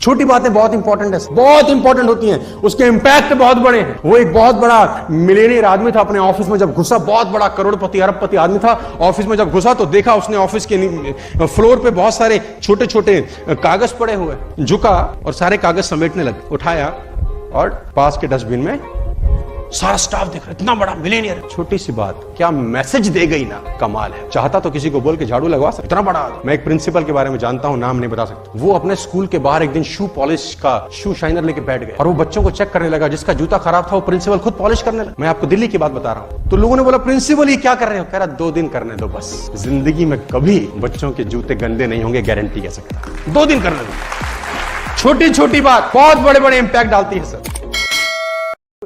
छोटी बातें बहुत इंपॉर्टेंट है, बहुत इंपॉर्टेंट होती हैं, उसके इंपैक्ट बहुत बड़े हैं। वो एक बहुत बड़ा मिलियनियर आदमी था, अपने ऑफिस में जब घुसा, बहुत बड़ा करोड़पति अरबपति आदमी था, ऑफिस में जब घुसा तो देखा उसने ऑफिस के फ्लोर पे बहुत सारे छोटे छोटे कागज पड़े हुए। झुका और सारे कागज समेटने लगा, उठाया और पास के डस्टबिन में सारा स्टाफ देख रहा, इतना बड़ा मिलियनियर। छोटी सी बात क्या मैसेज दे गई ना, कमाल है। चाहता तो किसी को बोल के झाड़ू लगवा सकता, इतना बड़ा। मैं एक प्रिंसिपल के बारे में जानता हूं, नाम नहीं बता सकता। वो अपने स्कूल के बाहर एक दिन शू पॉलिश का शू शाइनर लेके बैठ गए और वो बच्चों को चेक करने लगा। जिसका जूता खराब था वो प्रिंसिपल खुद पॉलिश करने लगा। मैं आपको दिल्ली की बात बता रहा हूं। तो लोगों ने बोला प्रिंसिपल ये क्या कर रहे हो? कह रहा 2 दिन करने दो बस, जिंदगी में कभी बच्चों के जूते गंदे नहीं होंगे, गारंटी कह सकता। 2 दिन करने दो। छोटी छोटी बात बहुत बड़े बड़े इंपैक्ट डालती है सर।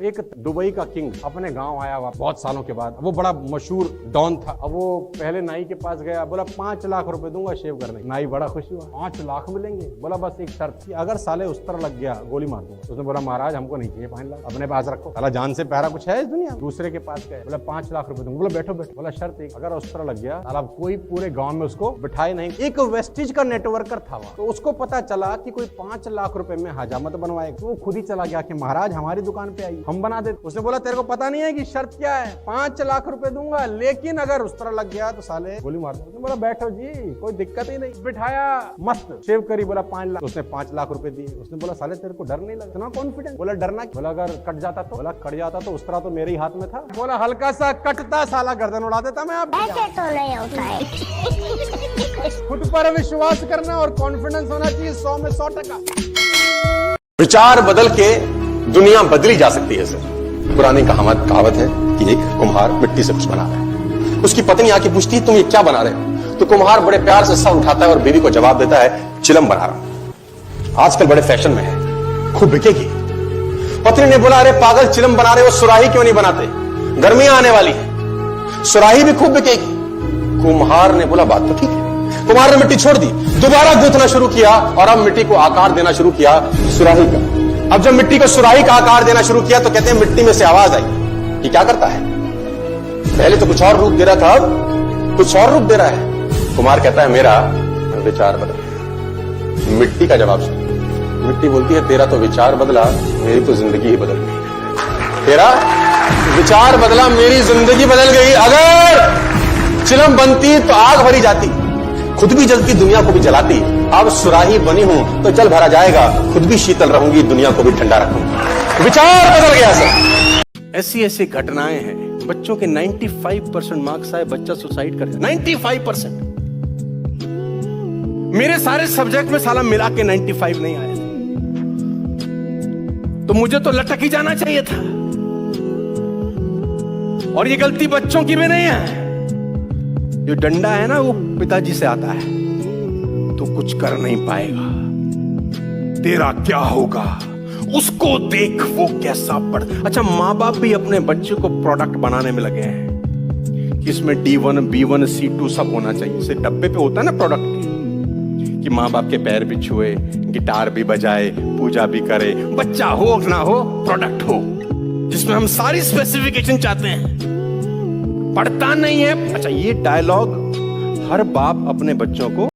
एक दुबई का किंग अपने गांव आया हुआ बहुत सालों के बाद। वो बड़ा मशहूर डॉन था। अब वो पहले नाई के पास गया, बोला 5 लाख रुपए दूंगा शेव करने। नाई बड़ा खुश हुआ, 5 लाख मिलेंगे। बोला बस एक शर्त कि अगर साले उस तरह लग गया गोली मार दूंगा। उसने बोला महाराज हमको नहीं चाहिए 5 लाख, अपने पास रखो। साला जान से प्यारा कुछ है इस दुनिया। दूसरे के पास गए, बोला 5 लाख रुपए दूंगा। बोला बैठो बैठो। बोला शर्त एक, अगर उस तरह लग गया साला कोई पूरे गाँव में उसको बिठाए नहीं। एक वेस्टिज का नेटवर्कर था वहाँ, तो उसको पता चला कि कोई 5 लाख रुपए में हजामत बनवाएगा। तो वो खुद ही चला गया कि महाराज हमारी दुकान पे आई, हम बना देते। उसने बोला तेरे को पता नहीं है कि शर्त क्या है? 5 लाख रुपए दूंगा, लेकिन अगर उस तरह लग गया तो साले गोली मार दो। बोला बैठो जी, कोई दिक्कत ही नहीं। बिठाया, मस्त शेव करी। बोला 5 लाख। उसने 5 लाख रुपए दिए। उसने बोला साले तेरे को डर नहीं लगा? इतना कॉन्फिडेंस। बोला डरना? बोला अगर कट जाता तो? बोला कट जाता तो उस तरह तो मेरे ही हाथ में था। बोला हल्का सा कटता साला गर्दन उड़ा देता मैं। आप ऐसे तो नहीं होता है। खुद पर विश्वास करना और कॉन्फिडेंस होना चाहिए 100 में 100%। विचार बदल के दुनिया बदली जा सकती है सर। पुरानी कहावत है कि एक कुम्हार मिट्टी से कुछ बना रहा है। उसकी पत्नी आके पूछती है तुम ये क्या बना रहे हो? तो कुम्हार बड़े प्यार से सर उठाता है और बीवी को जवाब देता है चिलम बना रहा हूं, आजकल बड़े फैशन में है, खूब बिकेगी। पत्नी ने बोला अरे पागल, चिलम बना रहे हो, सुराही क्यों नहीं बनाते? गर्मियां आने वाली है, सुराही भी खूब बिकेगी। कुम्हार ने बोला बात तो ठीक है। कुम्हार ने मिट्टी छोड़ दी, दोबारा गूंथना शुरू किया और अब मिट्टी को आकार देना शुरू किया सुराही का। अब जब मिट्टी को सुराही का आकार देना शुरू किया तो कहते हैं मिट्टी में से आवाज आई। ये क्या करता है? पहले तो कुछ और रूप दे रहा था, अब कुछ और रूप दे रहा है। कुम्हार कहता है मेरा विचार बदल। मिट्टी का जवाब सुन। मिट्टी बोलती है तेरा तो विचार बदला, मेरी तो जिंदगी ही बदल गई। तेरा विचार बदला, मेरी जिंदगी बदल गई। अगर चिलम बनती तो आग भरी जाती, खुद भी जलती दुनिया को भी जलाती। अब सुराही बनी हूं तो जल भरा जाएगा, खुद भी शीतल रहूंगी, दुनिया को भी ठंडा रखूंगी। विचार बदल गया सर। ऐसी ऐसी घटनाएं हैं। बच्चों के 95% मार्क्स आए, बच्चा सुसाइड कर दिया। 95%। मेरे सारे सब्जेक्ट में साला मिला के 95 नहीं आए, तो मुझे तो लटक ही जाना चाहिए था। और ये गलती बच्चों की भी नहीं है। जो डंडा है ना वो पिताजी से आता है, तो कुछ कर नहीं पाएगा। तेरा क्या होगा उसको देख, वो कैसा पढ़। अच्छा, माँ बाप भी अपने बच्चे को प्रोडक्ट बनाने में लगे हैं कि इसमें D1, B1, C2 सब होना चाहिए। इसे डब्बे पे होता है ना प्रोडक्ट कि माँ बाप के पैर भी छुए, गिटार भी बजाए, पूजा भी करे, बच्चा हो ना हो प्रोडक्ट हो, जिसमें हम सारी स्पेसिफिकेशन चाहते हैं। पढ़ता नहीं है। अच्छा, ये डायलॉग हर बाप अपने बच्चों को।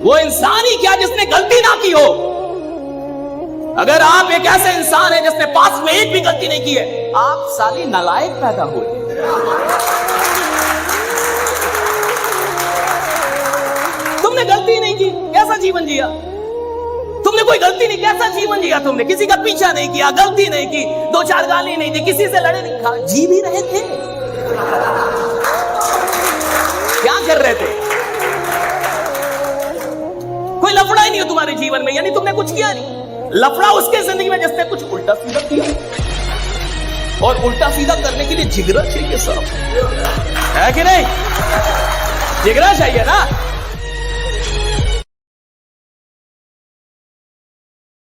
वो इंसान ही क्या जिसने गलती ना की हो। अगर आप एक ऐसे इंसान हैं जिसने पास में एक भी गलती नहीं की है, आप साली नालायक पैदा हुए। तुमने गलती नहीं की, कैसा जीवन जिया? तुमने कोई गलती नहीं, कैसा जीवन जिया? तुमने किसी का पीछा नहीं किया, गलती नहीं की, 2-4 गाली नहीं दी, किसी से लड़े नहीं, जी भी रहे थे। क्या कर रहे थे? कोई लफड़ा ही नहीं हो तुम्हारे जीवन में, यानी तुमने कुछ किया नहीं। लफड़ा उसके जिंदगी में जिसने कुछ उल्टा सीधा किया, और उल्टा सीधा करने के लिए जिगरा चाहिए सब, है कि नहीं? जिगरा चाहिए ना।